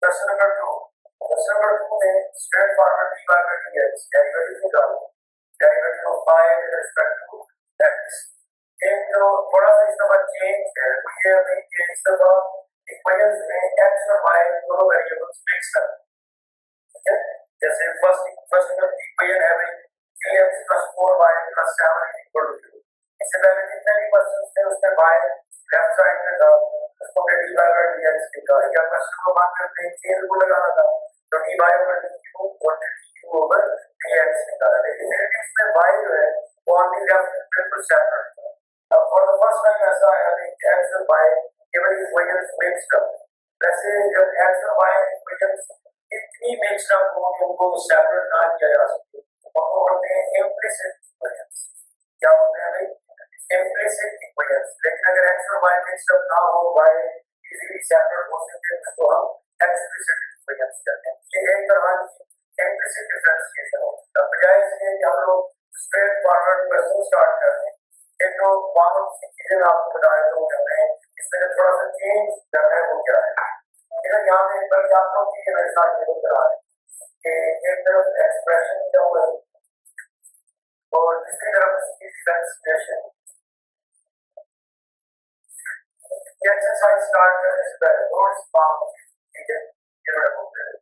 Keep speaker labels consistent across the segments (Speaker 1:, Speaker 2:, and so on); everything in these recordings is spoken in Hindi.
Speaker 1: क्वेश्चन नंबर 2 में straightforward dy by dx derivative निकालो derivative of y with respect to x एक जो थोड़ा सा इस दफा चेंज है वो ये है कि इस दफा इक्वेशंस में x और y दोनों वेरिएबल्स मिक्स कर ठीक है जैसे फर्स्ट इक्वेशन है भाई 3x + 4y + 7 = 0 इससे पहले जितने भी क्वेश्चंस थे उसमें y लेफ्ट साइड में था उसको dy by dx लिखा या क्वेश्चन को बात करते हैं चेंज को लगाना था तो dy over dq और dq over dx निकाला लेकिन मेरे केस में y जो है वो ऑन दी लेफ्ट बिल्कुल सेपरेट था अब फॉर द फर्स्ट टाइम ऐसा आया कि x और y केवल इक्वेशंस मिक्स्ड अप वैसे जब x और y इक्वेशंस इतनी मिक्स्ड अप हो कि उनको सेपरेट ना किया जा सके तो वो होते हैं इम्प्लिसिट इक्वेशंस क्या होते हैं भाई implicit equations लेकिन अगर x और y मिक्स्ड अप ना हो y इजीली सेपरेट हो सकते हैं तो हम explicit equations कहते हैं ये एक तरह की implicit differentiation है अब बजाय इसके कि हम लोग स्ट्रेट फॉरवर्ड क्वेश्चन स्टार्ट करते हैं एक तो कॉमन सी चीजें आपको बताया तो कहते हैं इसमें थोड़ा सा चेंज करना है वो क्या है इधर यहाँ पे एक बार आप लोग की मेरे साथ ये करा है कि एक तरफ एक्सप्रेशन क्या हुआ और दूसरी तरफ इसकी डिफरेंशिएशन ये एक्सरसाइज स्टार्ट करने से पहले नोट्स पाओ ठीक है ये बड़ा इंपॉर्टेंट है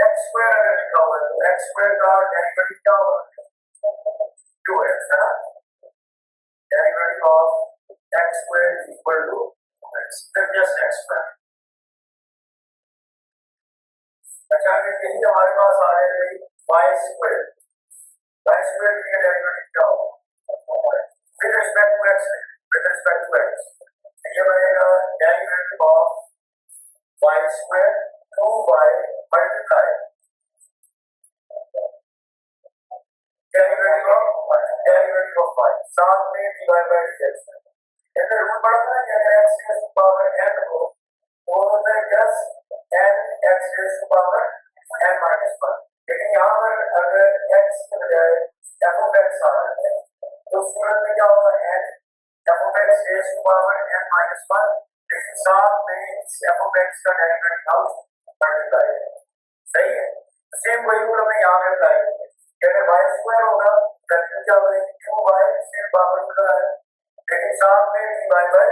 Speaker 1: x स्क्वायर अगर लिखा हुआ है तो x स्क्वायर का डेरिवेटिव क्या होगा 2x है ना derivative of x square equal to x फिर जस्ट x स्क्वायर अच्छा यही हमारे पास आ रहा है y स्क्वायर का डेरिवेटिव क्या होगा with respect to x with respect to x ये बनेगा derivative of y square 2y multiply derivative of y साथ में dy by dx ऐसे रूल पढ़ा था कि अगर x की पावर n हो तो होता है प्लस n x की पावर n minus 1 लेकिन यहाँ पर अगर x के बजाय f of x आ रहा है तो उस सूरत में क्या होगा n f of x raised to power n minus 1 लेकिन साथ में f of x का डेरिवेटिव हाउस मल्टीप्लाई है सही है सेम वही रूल हमें यहाँ पे अप्लाई करेंगे अगर y स्क्वायर होगा तो क्या बनेगी 2y से पावर मिल रहा है लेकिन साथ में dy by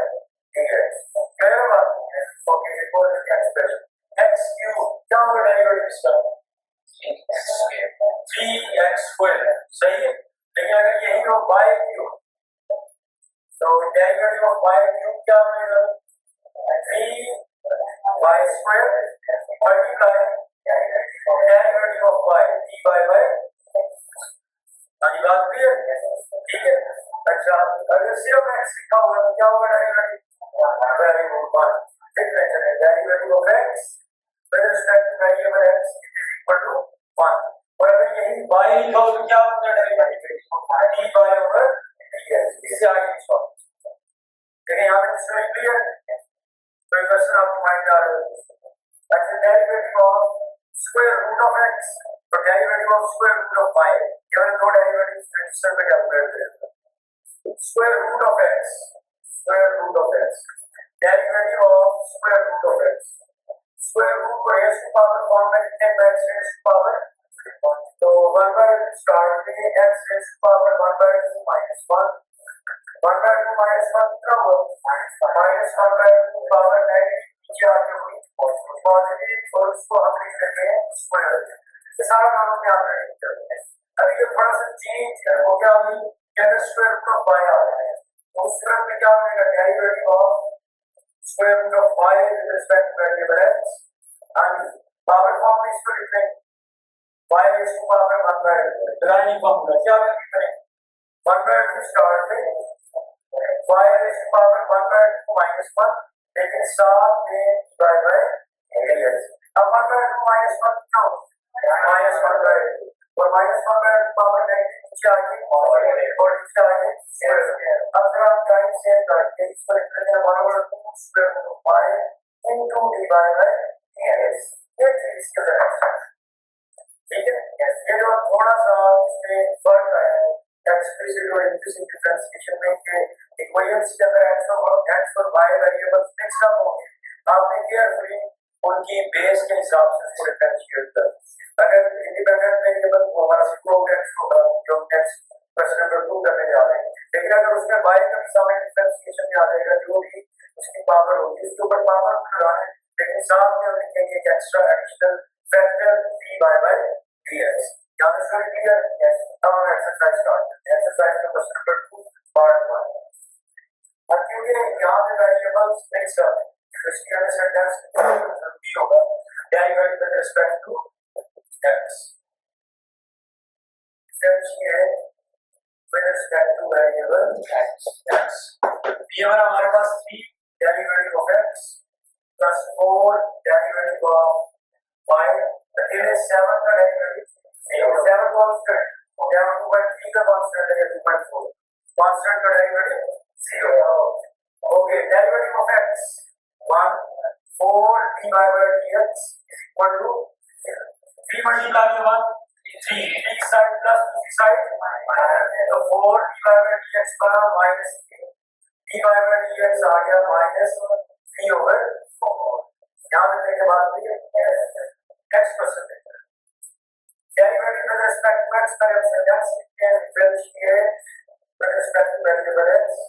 Speaker 1: dx क्लियर बात है ओके एक और एक्सप्रेशन x क्यूब क्या होगा डेरिवेटिव इसका 3x स्क्वायर सही है लेकिन अगर यही हो y क्यूब तो डेरिवेटिव ऑफ y क्यूब क्या बनेगा 3y square multiply derivative of y dy by बात क्लियर ठीक है अच्छा अगर सिर्फ x लिखा हुआ तो क्या होगा derivative of x with respect to variable x equal to 1 और अगर यही y लिखा हो तो क्या होगा डेरिवेटिव dy over dx इससे आगे नहीं सॉल्व लेकिन यहाँ पे स्टोरी क्लियर है तो क्वेश्चन आपको माइंड आ रहा है अच्छा derivative of square root of x तो derivative of square root of y केवल दो डेरिवेटिव रजिस्टर पे कैलकुलेट करेंगे square root of x derivative of square root of x square root को रेज़ टू पावर फॉर्म में लिखते हैं x रेज़ टू पावर तो 1 by स्टार्ट में x raise to power 1 by 2 minus 1 1 by 2 minus 1 क्या हुआ minus 1 by 2 पावर नेगेटिव नीचे आके हुई पॉजिटिव और उसको हम लिख लेते हैं स्क्वायर ये सारा काम हम याद रखेंगे अभी जो थोड़ा सा चेंज है वो क्या अभी can square root of y आ रहा है तो उस तरह में क्या बनेगा derivative of square root of y with respect to variable x and power form में इसको लिख लेंगे y is to power 1 by 2 deriving formula क्या करेंगे 1 by 2 स्टार्ट में y is to power 1 by 2 minus 1 लेकिन साथ में dy by dx अब 1 by 2 minus 1 क्या होगा minus 1 by 2 और minus 1 by 2 पावर नेगेटिव नीचे आके और नीचे आके अब जब हम टाइम सेव करके इस पर लिखेंगे 1 over 2 square root of y into dy by dx ये चीज के तरह ठीक है ये जो थोड़ा सा इसमें फर्क आया है एक्सप्लिसिट और इम्प्लिसिट डिफरेंशिएशन में के इक्वेशंस के अंदर x और y वेरिएबल्स मिक्स अप हो गए आपने केयरफुली उनकी बेस के हिसाब से इसको डिफरेंशिएट कर। अगर इंडिपेंडेंट वेरिएबल को हमारा स्लोप x होगा जो नेक्स्ट क्वेश्चन नंबर 2 करने जा रहे हैं, लेकिन अगर उसमें y का सामने डिफरेंशिएशन में आ जाएगा जो भी उसकी पावर होगी उसके ऊपर पावर लगा है, लेकिन साथ में हम लिखेंगे एक extra additional factor dy by dx। यहाँ पे सर क्लियर है? अब हम एक्सरसाइज स्टार्ट करते हैं। एक्सरसाइज का क्वेश्चन नंबर 2 पार्ट 1। अब क्योंकि यहाँ पे वेरिएबल्स मिक्स अप इसकी वजह से टेंस भी होगा derivative with respect to x, differentiate with respect to variable x। ये वाला हमारे पास 3 derivative of x plus 4 derivative of y, ये 7 का डेरिवेटिव 7 कांस्टेंट या 2.3 का कांस्टेंट है 2.4 कांस्टेंट का derivative 0। Okay, derivative of x 1 4 dy by dx is equal to 3 multiply के बाद 3 एक साइड प्लस दूसरी साइड तो 4 dy by dx बना माइनस 3 dy by dx आ गया माइनस 3 ओवर 4। यहाँ पे देखिए बात हुई x percent derivative with respect to x का x can differentiate with respect to variable x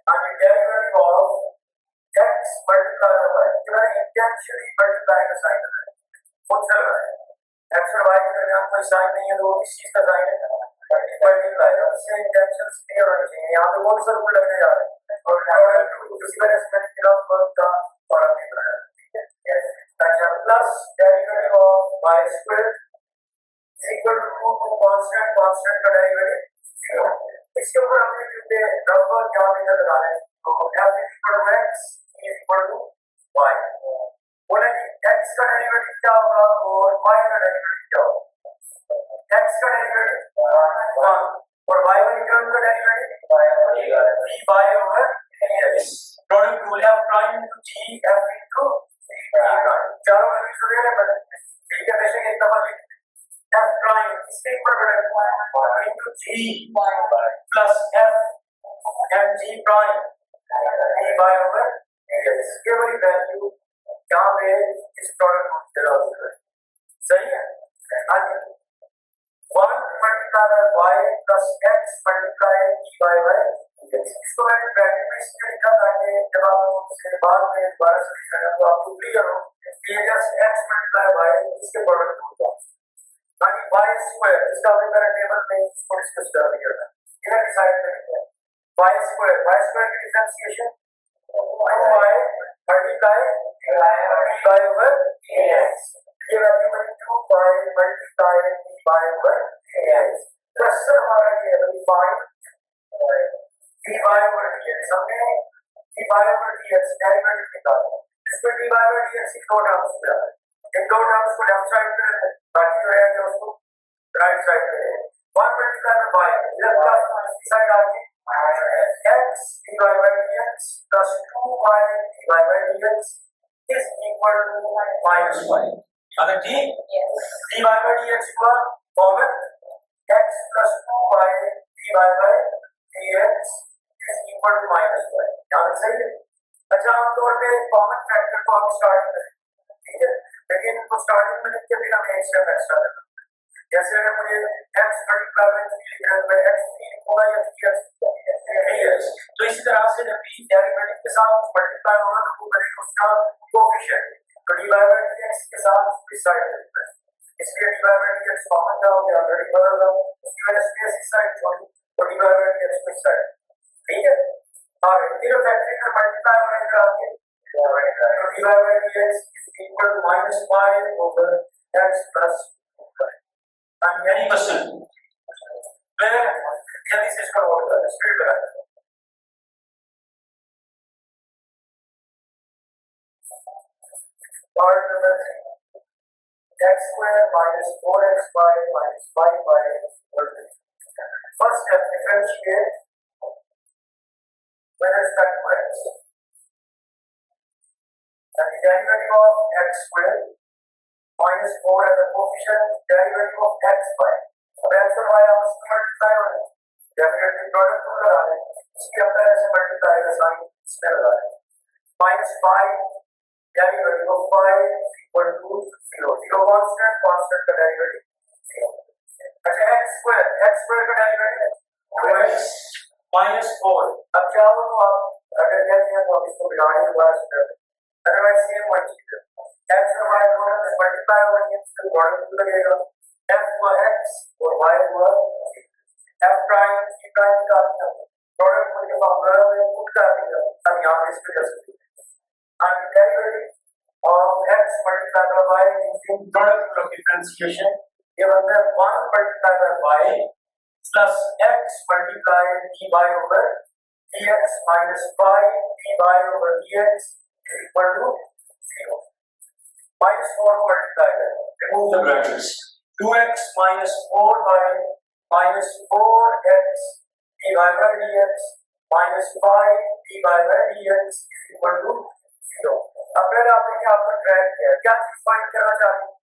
Speaker 1: and the derivative of x multiplied by y, you are intentionally multiplying the sign है, कौन सा है? x और y के दरमियान कोई साइन नहीं है तो इस चीज का साइन है मल्टीप्लाई, अब इससे इंटेंशन क्लियर होनी चाहिए। यहाँ पे कौन सा रूल लगने जा रहा है और किसी वजह से मैंने किया वर्क का और अपनी बनाया, ठीक है? अच्छा, plus derivative of y square equal to constant का डेरिवेटिव 0। इसके ऊपर हमने क्योंकि नंबर क्या मैंने लगाना है तो f equal to x equal to y, बोले x का डेरिवेटिव क्या होगा और y का डेरिवेटिव क्या होगा? x का डेरिवेटिव 1 और y वाली टर्म का derivative dy over dx product rule f prime into g f into चारों वैल्यूज को ले लें, ठीक है? वैसे एक दफा लिख f प्राइम इसके equal into g plus f mg prime dy over dx, ये वाली वैल्यू यहाँ पे इस प्रोडक्ट को चला हुआ है, सही है? आगे 1 multiply by y plus x multiply dy by dx, इसको मैंने ब्रैकेट में इसलिए लिखा ताकि जब आप इसके बाद में दोबारा से लिखेंगे तो आपको क्लियर हो कि ये जस्ट x मल्टीप्लाई बाय इसके प्रोडक्ट होगा, यानी y स्क्वायर इसका भी मेरा टेबल में इसको डिस्कस कर दिया था। इधर डिसाइड करेंगे y स्क्वायर की differentiation 2y multiply dy over dx, ये वैल्यू बनी 2y multiply dy over dx plus हमारा ये है 5 dy ओवर dx, हमने dy ओवर dx डेरिवेटिव निकाला, इसमें dy ओवर dx की दो टर्म्स में है, इन दो टर्म्स को लेफ्ट साइड पे रखें बाकी जो है उसको राइट साइड पे रखें। 1 मल्टीप्लाई बाय y इधर प्लस इस साइड आके x dy by dx plus 2y dy by dx is equal to minus y, अगर ठीक dy by dx हुआ common x plus 2y dy by dx is equal to minus y, यहाँ सही है? अच्छा, आमतौर पे कॉमन फैक्टर को हम स्टार्ट करें, ठीक है? लेकिन तो स्टार्टिंग में लिख के भी हमें एक स्टेप एक्स्ट्रा करना, जैसे अगर मुझे x मल्टीप्लाई बाय 3 लिखना है तो x 3 होगा या 3x, तो इसी तरह से जब भी डेरिवेटिव के साथ मल्टीप्लाई होगा तो वो करेंगे उसका कोएफिशिएंट, तो dy by dx के साथ इस साइड पे इसलिए dy by dx कॉमन का हो गया, ऑलरेडी बदल रहा उसकी वजह से इस साइड छोड़ी तो dy by dx को इस साइड, ठीक है? और फिर फैक्टरी का मल्टीप्लाई होने का आगे तो dy by dx equal to minus 5 over x plus 2y, and any question मैं जल्दी से इसका नोट कर स्पीड में part number 3 x square minus 4xy minus 5y equal to first step differentiate with respect to x and the derivative of x square minus 4 as a coefficient derivative of x by अब x और y आपस में मल्टीप्लाई हो रहे हैं, डेफिनेटली प्रोडक्ट रूल लगा रहे हैं, इसकी अपना ऐसे मल्टीप्लाई का साइन इसमें लगा है -5 derivative of 5 equal to 0 0 constant constant का डेरिवेटिव 0। अच्छा x स्क्वायर का डेरिवेटिव 2x -4। अब चाहो तो आप अगर कहते हैं तो आप इसको बिगाड़ने के बाद अदरवाइज सेम वही चीज है x और y दोनों में मल्टीप्लाई हो रही है तो प्रोडक्ट लगेगा f हुआ x और y हुआ f प्राइम c प्राइम का प्रोडक्ट को जब आप में पुट कर दिया हम यहां पे इसको कर सकते हैं and derivative of x multiplied by y using product of differentiation ये बनता है 1 multiplied by y plus x multiplied dy over dx minus 5 dy over dx is equal to 0. Minus 4 multiplied. Remove the brackets. 2x minus 4y minus 4x dy by dx minus 5 dy by dx is equal to 0. अब अगर आपने क्या आपका ट्रैक किया क्या चीज फाइंड करना चाहते हैं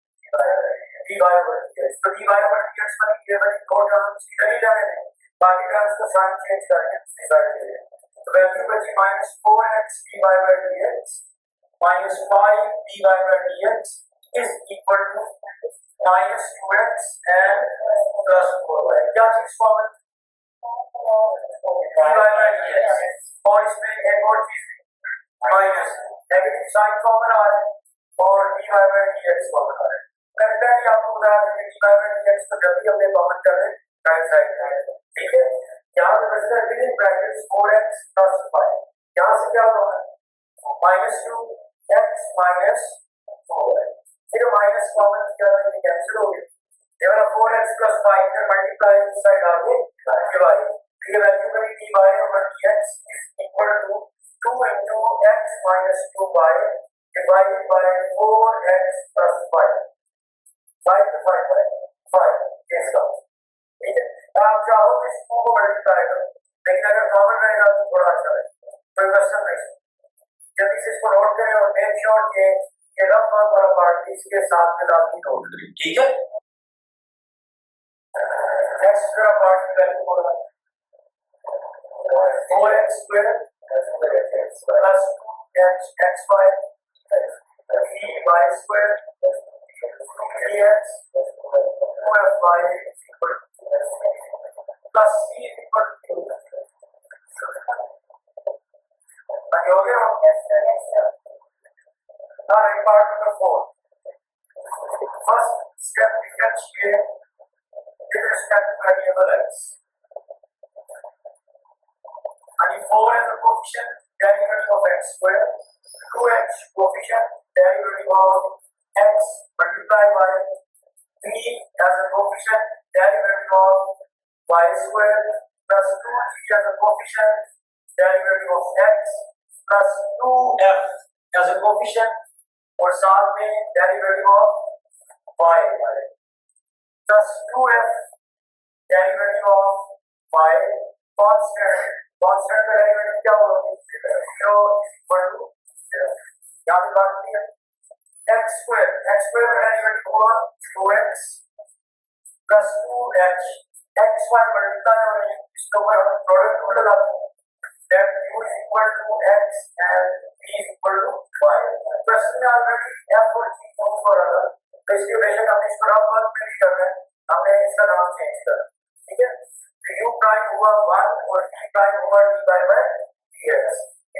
Speaker 1: dy over dx तो dy over dx पर ये वाली दो टर्म्स इधर ही जा रहे हैं बाकी टर्म्स को साइन चेंज करके डिवाइड करेंगे तो वैल्यू बची -4x dy by dx minus 5 dy by dx is equal to -2x and plus 4y क्या चीज कॉमन dy by dx और इसमें एक और चीज माइनस नेगेटिव साइन कॉमन आ रहा है और dy by dx कॉमन आ रहा है करता है आपको बता दें कि dy by dx को जब भी हमने कॉमन कर दें राइट साइड में ठीक है यहां पे बचता है विद ब्रैकेट्स 4x plus 5 यहां से क्या होगा -2x minus 4y फिर माइनस कॉमन किया तो ये कैंसिल हो गया ये वाला 4x plus 5 फिर मल्टीप्लाई इस साइड आ गए डिवाइड ये वैल्यू बनी dy over dx is equal to 2 into x minus 2y divided by 4x plus 5 5 to 5 by 5 इसका ठीक है आप चाहो तो इसको मल्टीप्लाई करो लेकिन अगर कॉमन रहेगा तो थोड़ा अच्छा रहेगा कोई क्वेश्चन नहीं जब इसे इसको नोट करें और मेक श्योर कि ये रफ और वाला पार्ट इसके साथ में लाजमी नोट करें ठीक है एक्स्ट्रा पार्ट की वैल्यू बोला 4x square plus 2xy y square 3x 2fy is equal to plus c is equal to 2 हो गया now part number 4 first step differentiate with respect to variable x and 4 as a coefficient derivative of x square 2x coefficient derivative of x multiplied by 3 as a coefficient derivative of y square plus 2g as a coefficient derivative of x plus 2f as a coefficient और साथ में derivative of y plus 2f derivative of y constant का derivative क्या होगा 0 is equal to 0 यहाँ पे बात नहीं है x square का derivative होगा 2x plus 2h xy multiply हो रही है इसके ऊपर हम प्रोडक्ट को लगाते हैं that u is equal to x and v is equal to y प्रश्न में ऑलरेडी f और g को हो रहा था तो इसकी वजह से हमने इसको रफ वर्क में भी कर रहे हैं हमने इसका नाम चेंज कर ठीक है तो u प्राइम हुआ 1 और v प्राइम हुआ d by dx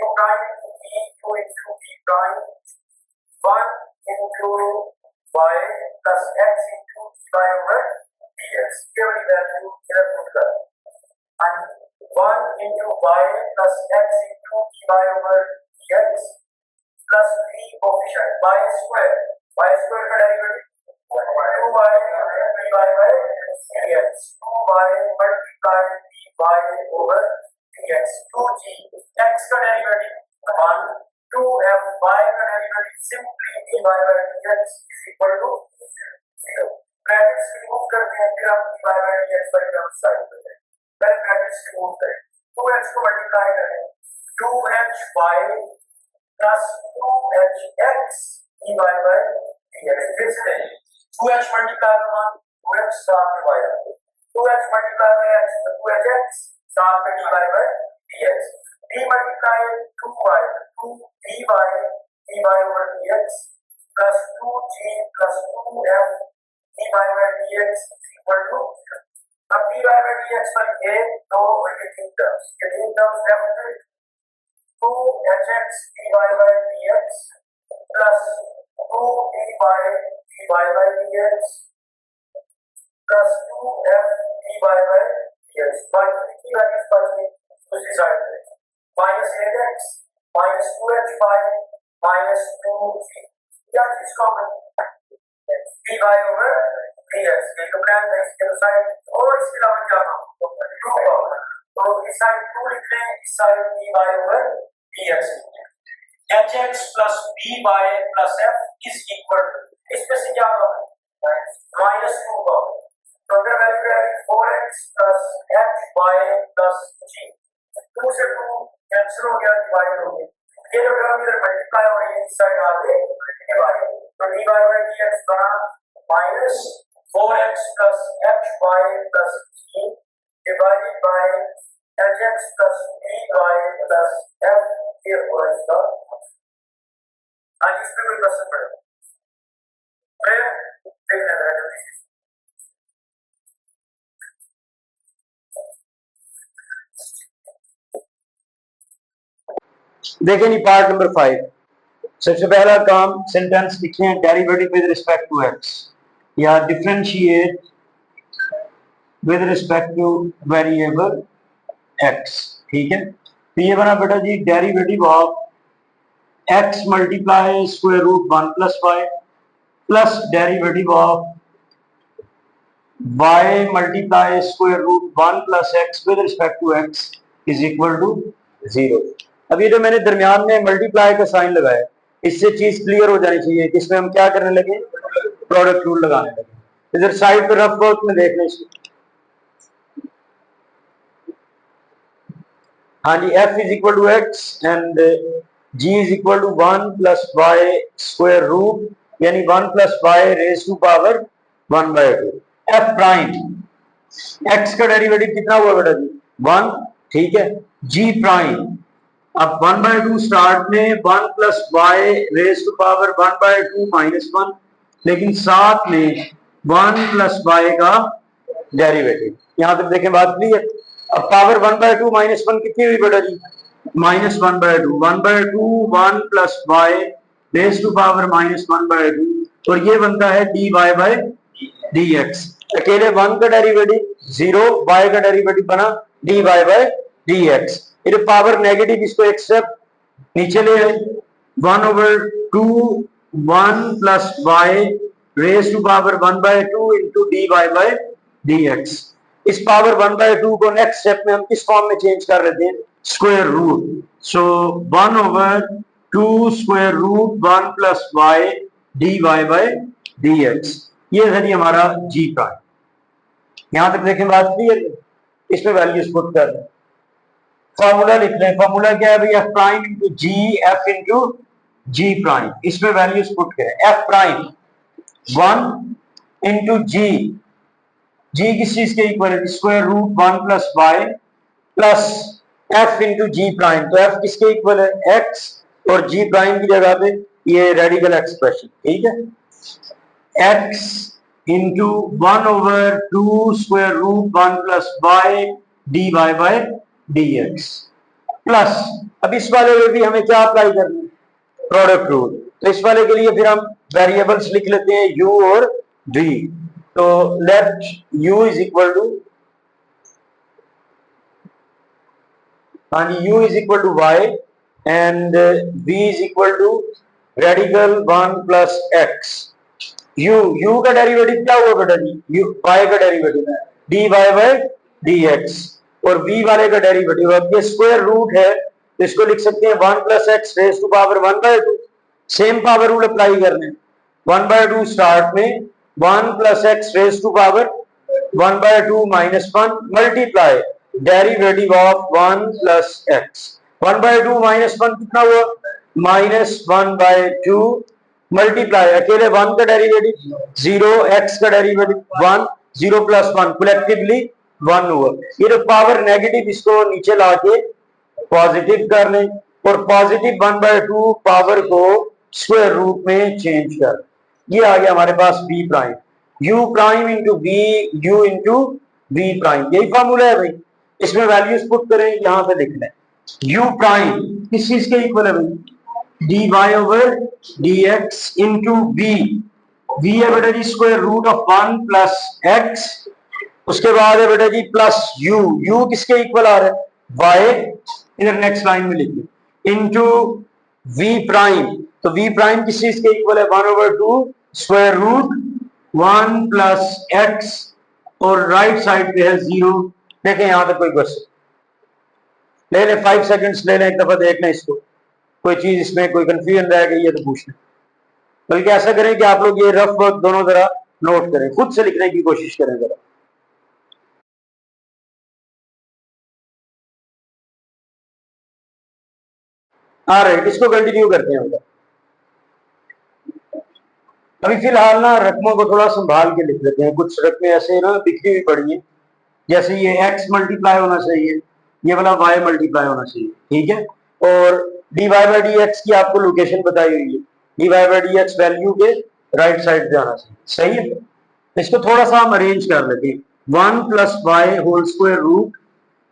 Speaker 1: u prime into v 2 into v prime 1 into y plus x into d by dx ये वाली वैल्यू इधर पुट कर and 1 into y plus x into d over dx plus 3 coefficient y square का derivative 2y d by dx 2y multiplied dy over dx 2g x का derivative 1 2f y का derivative simply dy by dx is equal to 0 brackets remove करते हैं फिर हम dy by dx पर टर्म साइड करते हैं पहले ब्रैकेट्स रिमूव करें 2h को मल्टीप्लाई करें 2hy plus 2hx dy by dx फिर से 2h मल्टीप्लाई करना 2h साथ में y 2h multiply by x 2hx साथ में dy by dx d multiply 2y 2 dy over dx plus 2g plus 2f dy by dx is equal to 0. अब dy by dx पर ये दो तीन टर्म्स left में 2hx dy by dx plus 2 dy by dx plus 2f dy by dx बाकी की वैल्यूज बची दूसरी साइड पे minus 8x minus 2h5 minus 2g क्या चीज कॉमन dy over dx ये तो प्लान है इसके साइड और इसके अलावा क्या नाम 2 पावर तो इस साइड 2 लिख रहे हैं इस side dy over dx hx plus by plus f is equal to इसमें से क्या होगा minus 2 पावर तो अगर वैल्यू है 4x plus h by plus g 2 से 2 कैंसिल हो गया डिवाइड हो गया ये जो टर्म इधर मल्टीप्लाई हो रही है इस साइड आके डिवाइड तो dy by dx बना minus 4x plus h by plus g divided by hx plus by plus f ये हुआ इसका आज इस पे कोई प्रश्न पड़ेगा फिर देखने का जल्दी से
Speaker 2: देखें नहीं पार्ट नंबर 5 सबसे पहला काम सेंटेंस लिखे हैं derivative with respect to X या differentiate with respect to variable X ठीक है तो ये बना बेटा जी derivative of X multiply square root 1 plus Y plus derivative of y multiply square root 1 plus X with respect to X is equal to 0। अब ये जो मैंने दरमियान में मल्टीप्लाई का साइन लगाया इससे चीज क्लियर हो जानी चाहिए कि इसमें हम क्या करने लगे प्रोडक्ट रूल लगाने लगे इधर साइड पर रफ वर्क में देख लें इसको हाँ जी f is equal to x and g is equal to 1 plus y square root यानी 1 plus Y raise to power 1/2 f prime x का डेरिवेटिव कितना हुआ बेटा जी 1 ठीक है g प्राइम अब 1/2 स्टार्ट में 1 plus Y raise to power 1/2 minus 1 लेकिन साथ में 1 प्लस वाई का डेरिवेटिव यहां तक देखें बात क्लियर अब पावर 1/2 माइनस 1 कितनी हुई बेटा जी minus 1/2 1/2 1 plus Y raise to power minus 1/2 और ये बनता है dy बाय dx अकेले 1 का डेरिवेटिव 0 y का डेरिवेटिव बना dy बाय dx ये पावर नेगेटिव इसको एक्सेप्ट नीचे ले आए 1/2 1 plus Y raise to power 1/2 into dy by dx इस पावर 1/2 को नेक्स्ट स्टेप में हम किस फॉर्म में चेंज कर लेते हैं square root so 1/2 square root 1 plus Y dy by dx ये है जी हमारा g प्राइम यहां तक देखें बात क्लियर इसमें वैल्यूज पुट कर दें फॉर्मूला लिख लें फॉर्मूला क्या है भाई f prime into G F into जी प्राइम इसमें वैल्यूज पुट करें f प्राइम 1 इंटू जी जी किस चीज के इक्वल है square root 1 plus Y plus f into जी प्राइम तो f किसके इक्वल है x और g प्राइम की जगह पे ये रेडिकल एक्सप्रेशन ठीक है x into 1/2 square root 1 plus Y dy by dx plus अब इस वाले में भी हमें क्या अप्लाई करना है प्रोडक्ट रूल तो इस वाले के लिए फिर हम वेरिएबल्स लिख लेते हैं u और v तो let u is equal to हाँ जी u is equal to y and v is equal to radical 1 plus x u का डेरिवेटिव क्या हुआ बेटा जी y का डेरिवेटिव dy बाय dx और v वाले का डेरिवेटिव अब ये स्क्वायर रूट है तो इसको लिख सकते हैं 1 plus x raise to power 1/2 same power rule apply करने 1/2 स्टार्ट में 1 plus x raise to power 1/2 minus 1 multiply derivative of 1 plus x 1/2 minus 1 कितना हुआ माइनस 1/2 मल्टीप्लाई अकेले 1 का डेरिवेटिव 0 x का डेरिवेटिव 1 0 प्लस 1 कलेक्टिवली 1 हुआ ये जो पावर नेगेटिव इसको नीचे लाके पॉजिटिव कर लें और पॉजिटिव 1/2 पावर को स्क्वायर रूट में चेंज कर, ये आ गया हमारे पास B prime, U prime into B, U into B prime, यही फॉर्मूला है भाई। इसमें वैल्यूज पुट करें, यहां पे लिख लें यू प्राइम किस चीज के इक्वल है भाई, D Y over D X into B, B है बेटा जी square root of 1 plus X, उसके बाद है बेटा जी प्लस यू, यू किसके इक्वल आ रहा है, वाई, इधर नेक्स्ट लाइन में लिखिए इंटू वी प्राइम, तो वी प्राइम किस चीज के इक्वल है, 1/2 स्क्वायर रूट 1 प्लस एक्स, और राइट साइड पे है 0। देखें यहां तक कोई क्वेश्चन ले लें, 5 सेकंड्स ले लें, एक दफा देख लें इसको, कोई चीज इसमें कोई कंफ्यूजन रह गई है तो पूछ लें। बल्कि ऐसा करें कि आप लोग ये रफ वर्क दोनों जरा नोट करें, खुद से लिखने की कोशिश करें जरा। आ रहे इसको कंटिन्यू करते हैं। अभी फिलहाल ना रकमों को थोड़ा संभाल के लिख लेते हैं, कुछ रकमें ऐसे ना बिखरी हुई पड़ी हैं, जैसे ये x मल्टीप्लाई होना चाहिए, ये वाला y मल्टीप्लाई होना चाहिए, ठीक है। और dy बाई डी एक्स की आपको लोकेशन बताई हुई है, dy by d x value के राइट साइड पे आना चाहिए, सही है। इसको थोड़ा सा हम अरेंज कर लेते हैं, 1 plus y whole square root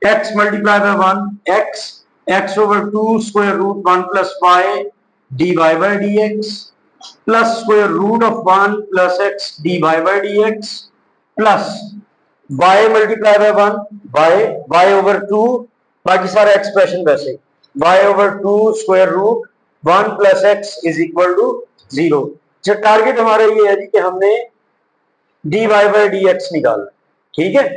Speaker 2: x multiply by 1 x, x over 2 square root 1 plus y d y by d x plus square root of 1 plus x d y by d x plus y multiply by 1 y over 2, बाकी सारा एक्सप्रेशन वैसे y over 2 square root 1 plus x is equal to 0। जो टारगेट हमारा ये है कि हमने dy बाई डी एक्स निकालना, ठीक है।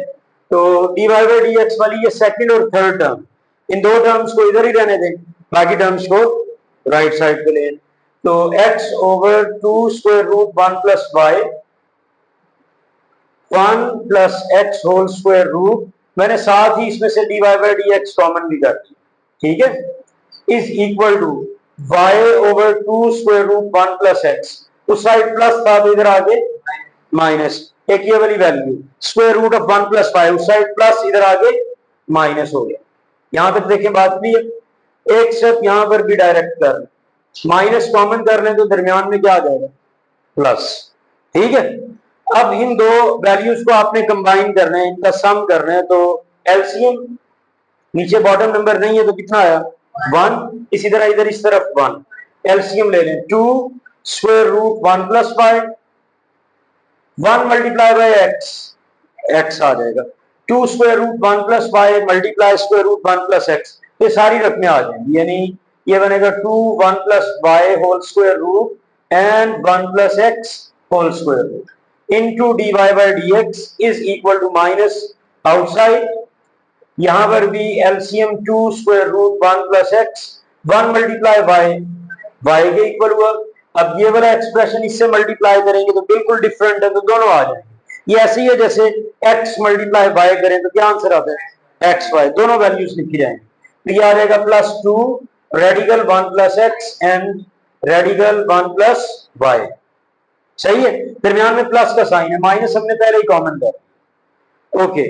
Speaker 2: तो dy बाई डी एक्स वाली ये सेकंड और थर्ड टर्म, इन दो टर्म्स को इधर ही रहने दें, बाकी टर्म्स को राइट साइड पे लें। तो x over 2 square root 1 plus Y 1 plus x whole square root, मैंने साथ ही इसमें से d y by d x common भी कर दी, ठीक है, is equal to y over 2 square root 1 plus x, उस साइड प्लस था तो इधर आगे माइनस, एक ये वाली value square root of 1 plus y, उस साइड प्लस इधर आगे माइनस हो गया। यहां तक देखें बात भी है, एक स्टेप यहां पर भी डायरेक्ट कर लें, माइनस कॉमन कर लें तो दरमियान में क्या आ जाएगा, प्लस, ठीक है। अब इन दो वैल्यूज को आपने कंबाइन करना है, इनका सम करना है, तो एलसीएम नीचे बॉटम नंबर नहीं है तो कितना आया 1, इसी तरह इधर इस तरफ 1, एलसीएम ले लें 2 square root 1 plus Y, 1 multiply by X, X आ जाएगा, 2 square root 1 plus Y multiply square root 1 plus X, ये सारी रकमें आ जाएंगी, यानी ये बनेगा 2 1 plus y whole square root and 1 plus x whole square root into dy by dx is equal to minus outside, यहां पर भी LCM 2 square root 1 plus x 1 multiply y के इक्वल हुआ। अब ये वाला एक्सप्रेशन इससे मल्टीप्लाई करेंगे तो बिल्कुल डिफरेंट है, तो दोनों आ जाएंगे। ये ऐसे ही है जैसे x मल्टीप्लाई y करें तो क्या आंसर आता है एक्स वाई, दोनों वैल्यूज लिखी जाएंगे, तो ये आ जाएगा plus 2 radical 1 plus x and radical 1 plus y, सही है। दरमियान में प्लस का साइन है, माइनस हमने पहले ही कॉमन कर, ओके।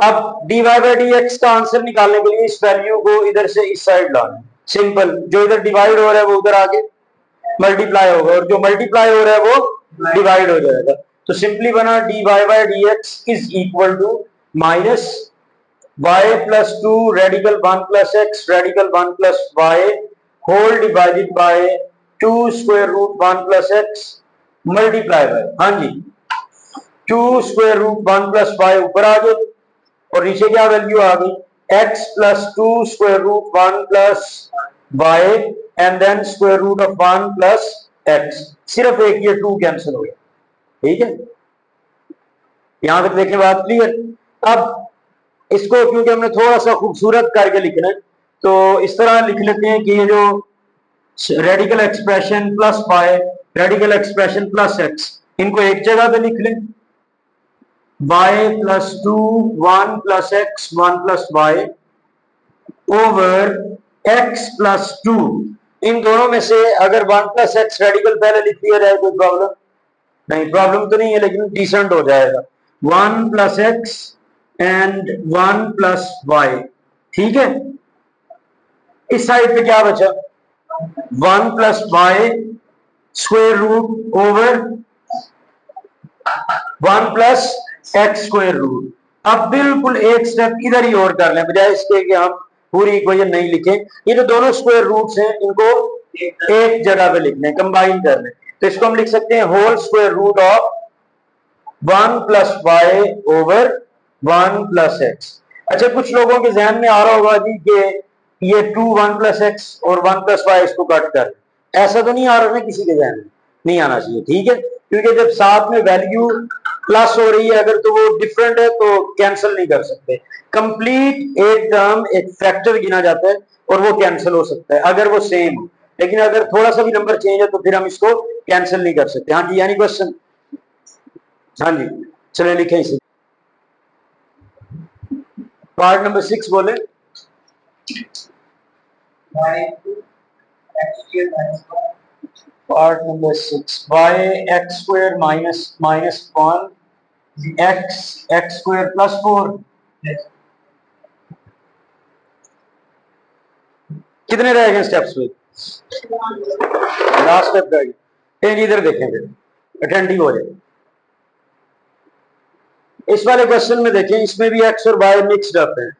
Speaker 2: अब d y by d x का आंसर निकालने के लिए इस वैल्यू को इधर से इस साइड लाना है, सिंपल, जो इधर डिवाइड हो रहा है वो उधर आगे मल्टीप्लाई होगा और जो मल्टीप्लाई हो रहा है वो डिवाइड हो जाएगा, तो सिंपली बना d y by d x is equal to minus y plus 2 radical 1 plus x radical 1 plus y whole divided by 2 square root 1 plus x multiply by, हाँ जी, 2 स्क्वायर रूट 1 प्लस वाई ऊपर आ गए और नीचे क्या वैल्यू आ गई x plus 2 square root 1 plus y and then square root of 1 plus x, सिर्फ एक ये 2 कैंसिल हो गया, ठीक है। यहां तक देखें बात क्लियर। अब इसको क्योंकि हमने थोड़ा सा खूबसूरत करके लिखना है तो इस तरह लिख लेते हैं कि ये जो radical expression plus y radical expression plus x, इनको एक जगह पे लिख लें, y plus 2 1 plus x 1 plus y over x plus 2, इन दोनों में से अगर 1 प्लस एक्स रेडिकल पहले लिख दिया जाए कोई प्रॉब्लम नहीं, प्रॉब्लम तो नहीं है लेकिन डिसेंट हो जाएगा, 1 plus x and 1 plus y, ठीक है। इस साइड पे क्या बचा, 1 plus y square root over 1 plus x square root. अब बिल्कुल एक स्टेप इधर ही और कर लें, बजाय इसके कि हम पूरी इक्वेशन नहीं लिखें। ये जो दोनों स्क्वायर रूट्स हैं इनको एक जगह पे लिख लें, कंबाइन कर लें। तो इसको हम लिख सकते हैं whole square root of 1 plus y over 1 plus x. अच्छा, कुछ लोगों के जहन में आ रहा होगा जी कि ये 2 1 प्लस एक्स और 1 प्लस वाई इसको कट कर, ऐसा तो नहीं आ रहा ना किसी के जहन में, नहीं आना चाहिए, ठीक है। क्योंकि जब साथ में वैल्यू प्लस हो रही है अगर, तो वो डिफरेंट है तो कैंसिल नहीं कर सकते। कंप्लीट एक टर्म एक फैक्टर गिना जाता है और वो कैंसिल हो सकता है अगर वो सेम हो, लेकिन अगर थोड़ा सा भी नंबर चेंज है तो फिर हम इसको कैंसिल नहीं कर सकते। हाँ जी, यानी क्वेश्चन, हाँ जी चले लिखें इसे। पार्ट नंबर 6 बोले। Part number 6, y x square minus 1 x x square plus 4। कितने रह गए स्टेप्स में? लास्ट स्टेप रह गए। इधर देखें, फिर अटेंटिव हो जाए। इस वाले क्वेश्चन में देखें, इसमें भी एक्स और वाई मिक्स्ड अप है,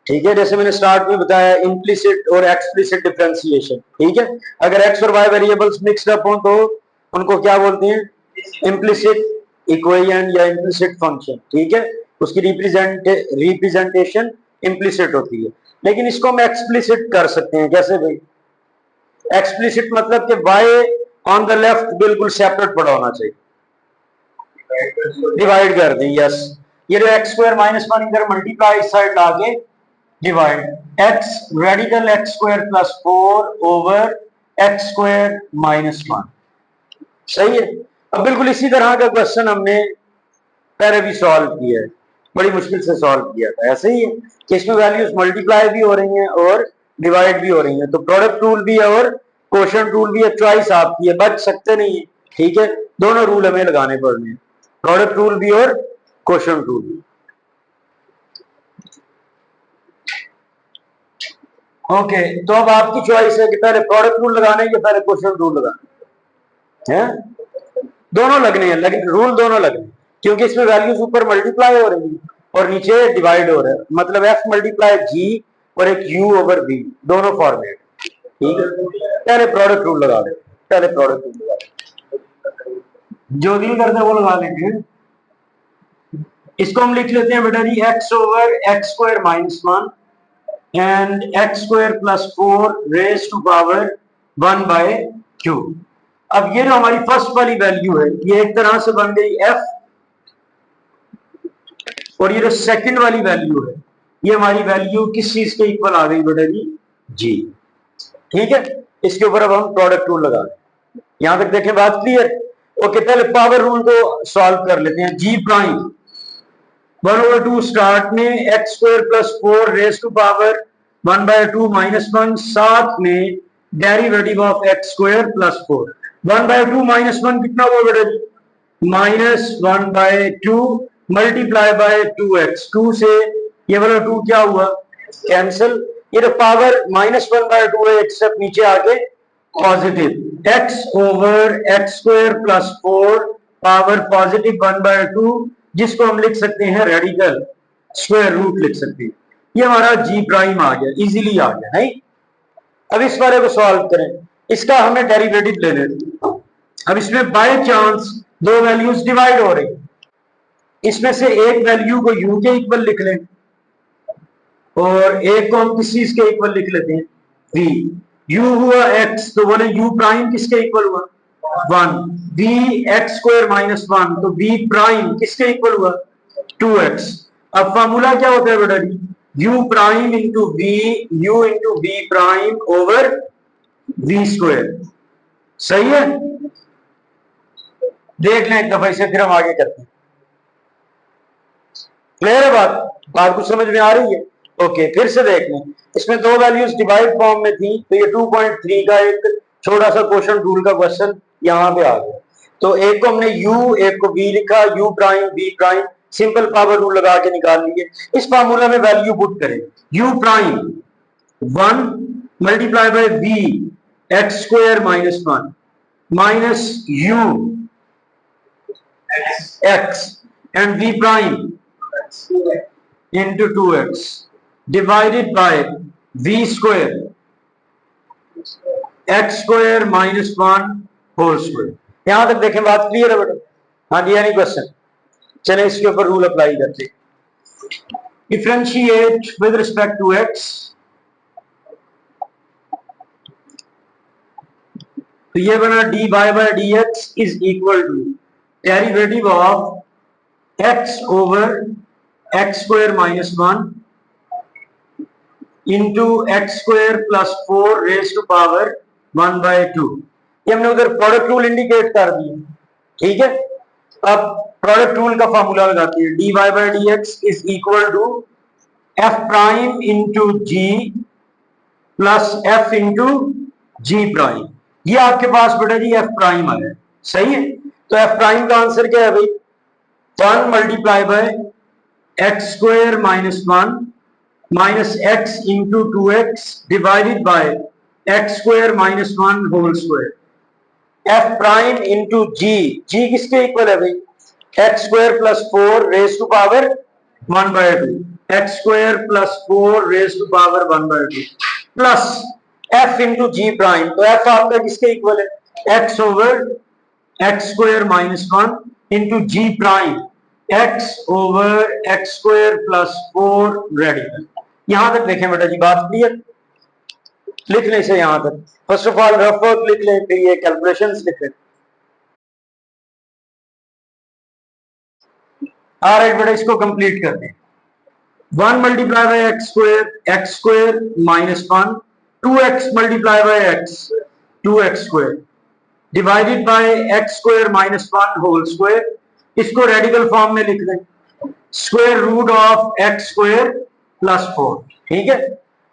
Speaker 2: ठीक है। जैसे मैंने स्टार्ट में बताया, इम्प्लिसिट और एक्सप्लिसिट डिफरेंशिएशन, ठीक है। अगर एक्स और वाई वेरिएबल्स मिक्स्ड अप हो तो उनको क्या बोलते हैं? इम्प्लिसिट इक्वेशन या इम्प्लिसिट फंक्शन, ठीक है। उसकी रिप्रेजेंटेशन इम्प्लिसिट होती है। लेकिन इसको हम एक्सप्लिसिट कर सकते हैं। कैसे भाई? एक्सप्लिसिट मतलब कि वाई ऑन द लेफ्ट बिल्कुल सेपरेट पड़ा होना चाहिए, डिवाइड कर दें, यस। ये जो एक्स स्क्वायर माइनस 1 इधर मल्टीप्लाई इस साइड लाके divide x radical x square plus 4 over x square minus 1, सही है। अब बिल्कुल इसी तरह का क्वेश्चन हमने पहले भी सॉल्व किया है, बड़ी मुश्किल से सॉल्व किया था। ऐसे ही है कि इसमें वैल्यूज मल्टीप्लाई भी हो रही हैं और डिवाइड भी हो रही हैं, तो प्रोडक्ट रूल भी है और क्वोशंट रूल भी है। चॉइस आपकी है, बच सकते नहीं है, ठीक है। दोनों रूल हमें लगाने पड़ने हैं, प्रोडक्ट रूल भी और क्वोशंट रूल भी। ओके, तो अब आपकी चॉइस है कि पहले प्रोडक्ट रूल लगाना है या पहले क्वोशंट रूल लगाना है। दोनों लगने हैं, लेकिन रूल दोनों लगने, क्योंकि इसमें वैल्यूज ऊपर मल्टीप्लाई हो रही है और नीचे डिवाइड हो रहा है। मतलब एफ मल्टीप्लाई जी और एक यू ओवर बी, दोनों फॉर्मेट, ठीक है। पहले प्रोडक्ट रूल लगा दे, पहले प्रोडक्ट रूल लगा दे, जो डील करते हैं वो लगा लेंगे। इसको हम लिख लेते हैं बेटा जी, X over x square minus 1 and X square plus 4 raise to power 1 by Q. अब ये जो हमारी फर्स्ट वाली वैल्यू है ये एक तरह से बन गई एफ, और ये जो सेकंड वाली वैल्यू है ये हमारी वैल्यू किस चीज के इक्वल आ गई बेटा जी? जी, ठीक है। इसके ऊपर अब हम प्रोडक्ट रूल लगा रहे हैं। यहां तक देखें, बात क्लियर? ओके, पहले पावर रूल को सॉल्व कर लेते हैं। जी प्राइम 1/2 स्टार्ट में x square plus 4 raise to power 1/2 minus 1, साथ में derivative of x square plus 4। 1/2 minus 1 कितना हुआ बेटा जी? -1/2 मल्टीप्लाई बाय 2x। 2 से ये वाला 2 क्या हुआ? कैंसिल। ये तो पावर -1/2 है, एक स्टेप नीचे आके positive x over x square plus 4 power positive 1/2, जिसको हम लिख सकते हैं रेडिकल स्क्वायर रूट लिख सकते हैं। ये हमारा जी प्राइम आ गया, इजीली आ गया, नहीं? अब इस बारे को सॉल्व करें, इसका हमें डेरिवेटिव ले लेते। अब इसमें बाय चांस दो वैल्यूज डिवाइड हो रही, इसमें से एक वैल्यू को u के इक्वल लिख लें और एक को हम किस चीज के इक्वल लिख लेते हैं? v। u हुआ x, तो बोले u प्राइम किसके इक्वल हुआ? 1। v एक्स स्क्वायर माइनस 1, तो v प्राइम किसके इक्वल हुआ? 2x। अब फॉर्मूला क्या होता है बेटा जी? u prime into v, u into v prime over v square, सही है। देख लें एक दफा इसे, फिर हम आगे करते हैं। क्लियर है बात कुछ समझ में आ रही है? ओके, फिर से देख लें। इसमें दो वैल्यूज डिवाइड फॉर्म में थी, तो ये 2.3 का एक छोटा सा क्वेश्चन रूल का क्वेश्चन यहां पे आ गया। तो एक को हमने u, एक को v लिखा, u prime v prime, simple power rule लगा के निकाल लिए। इस फार्मूला में वैल्यू पुट करें, u prime 1 multiply by v x square minus 1 minus u x and v prime into 2x divided by v square x square minus 1 whole square. यहां तक देखें, बात क्लियर है बेटा? हाँ जी, एनी क्वेश्चन? चले इसके ऊपर रूल अप्लाई करते। Differentiate with respect to x, तो ये बना dy by dx is equal to derivative of x over x square minus 1 into x square plus 4 raise to power 1 by 2। ये हमने उधर प्रोडक्ट रूल इंडिकेट कर दिया, ठीक है। अब प्रोडक्ट रूल का फॉर्मूला लगाते हैं, dy by dx is equal to f prime into g plus f into ji prime. ये आपके पास बेटा जी f प्राइम आ है, सही है। तो f प्राइम का आंसर क्या है भाई? 1 multiply by x square minus 1 minus x into 2x divided by x square minus 1 whole square. f prime into ji, g किसके इक्वल है भाई? X square plus 4 raise to power 1 by 2, x square plus 4 raise to power 1 by 2 plus f into ji prime. तो f आपका किसके इक्वल है? x over x square minus 1 into जी prime x over x square plus 4 radical. यहां तक देखें बेटा जी, बात क्लियर? लिख लें इसे यहां तक। First of all rough work लिख लें, फिर ये कैलकुलेशंस लिख लें। ऑलराइट बेटा, इसको कंप्लीट कर दें। 1 multiply by x square minus 1, 2x multiply by x 2x square divided by x square minus 1 whole square. इसको रेडिकल फॉर्म में लिख दें, square root of x square plus 4, ठीक है।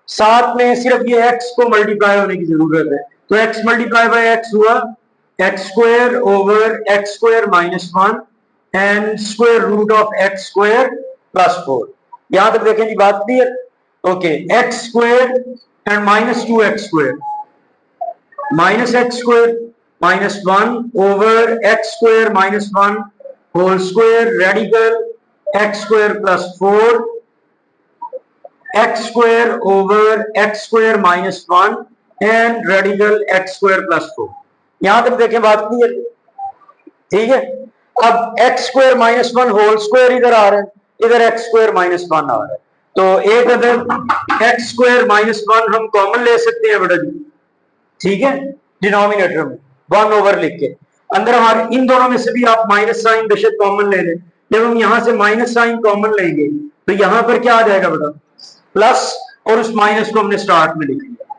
Speaker 2: साथ में सिर्फ ये x को मल्टीप्लाई होने की जरूरत है, तो x मल्टीप्लाई बाय x हुआ x square over x square minus 1 and square root of x square plus 4। यहां तक देखें जी, बात clear? Okay, x square and minus 2x square minus x square minus 1 over x square minus 1 whole square radical x square plus 4 x square over x square minus 1 and radical x square plus 4। यहां तक देखें, बात क्लियर? ठीक है। अब x square minus 1 whole square इधर आ रहा है, इधर एक्स स्क्वायर माइनस 1 आ रहा है, तो एक अदर एक्स स्क्वायर माइनस 1 हम कॉमन ले सकते हैं बेटा जी, ठीक है। डिनोमिनेटर में 1 ओवर लिख के अंदर हमारे इन दोनों में से भी आप माइनस साइन बेशक कॉमन ले लें। जब हम यहां से माइनस साइन कॉमन लेंगे तो यहां पर क्या आ जाएगा बेटा? प्लस, और उस माइनस को हमने स्टार्ट में लिख लिया।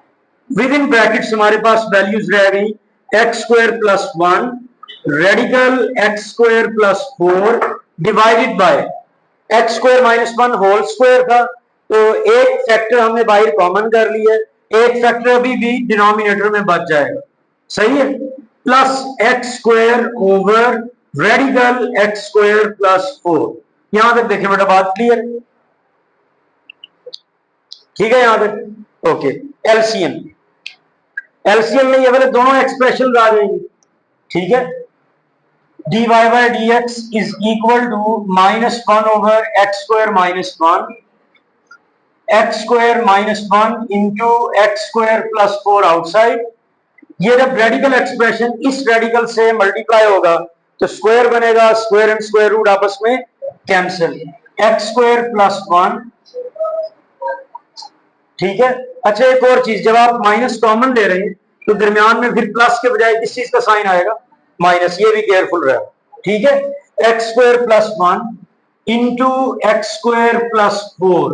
Speaker 2: विद इन ब्रैकेट्स हमारे पास वैल्यूज रह गई x square plus 1 radical x square plus 4 divided by x square minus 1 whole square था, तो एक फैक्टर हमने बाहर कॉमन कर लिया, एक फैक्टर अभी भी डिनोमिनेटर में बच जाएगा, सही है। Plus x square over radical x square plus 4। यहां तक देखें बेटा, बात क्लियर? ठीक है यहां तक? ओके, एलसीएम, एलसीएम में ये वाले दोनों एक्सप्रेशन आ जाएंगे, ठीक है। dy by dx is equal to minus 1 over x square minus 1 x square minus 1 into x square plus 4 outside. ये जब रेडिकल एक्सप्रेशन इस रेडिकल से मल्टीप्लाई होगा तो स्क्वायर बनेगा, स्क्वायर एंड स्क्वायर रूट आपस में कैंसिल, एक्स स्क्वायर प्लस 1, ठीक है। अच्छा, एक और चीज, जब आप माइनस कॉमन ले रहे हैं तो दरमियान में फिर प्लस के बजाय किस चीज का साइन आएगा? माइनस, ये भी केयरफुल रहे, ठीक है। X square plus 1 into x square plus 4,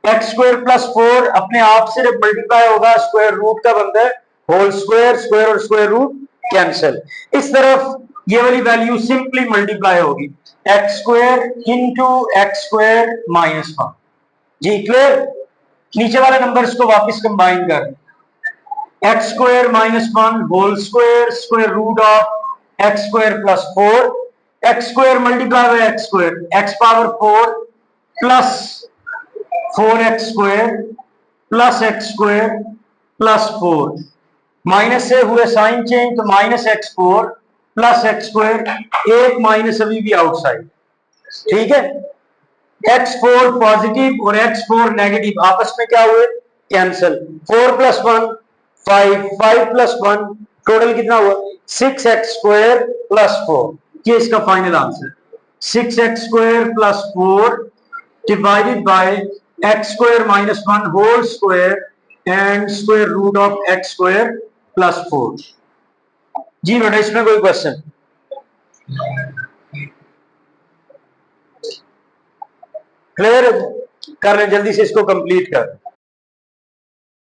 Speaker 2: x square plus 4 अपने आप से जब मल्टीप्लाई होगा स्क्वायर रूट का बनता है होल स्क्वायर, स्क्वायर और स्क्वायर रूट कैंसिल। इस तरफ ये वाली वैल्यू सिंपली मल्टीप्लाई होगी, x square into x square minus 1। जी क्लियर? नीचे वाले नंबर्स को वापस कंबाइन कर, x square minus 1 whole square square root of x square plus 4, x square multiply by x square x power 4 plus 4 x square plus x square plus 4, minus से हुए साइन चेंज तो minus x four plus x square, एक माइनस अभी भी आउटसाइड, ठीक है। x4 पॉजिटिव और x4 नेगेटिव आपस में क्या हुए, कैंसल। 4 प्लस 1 5, 5 प्लस 1 टोटल कितना हुआ 6x स्क्वायर प्लस 4, ये इसका final answer 6x square plus 4 divided by x square minus 1 whole square and square root of x square plus 4। जी बेटा इसमें कोई क्वेश्चन? क्लियर, कर ले जल्दी से इसको कंप्लीट कर।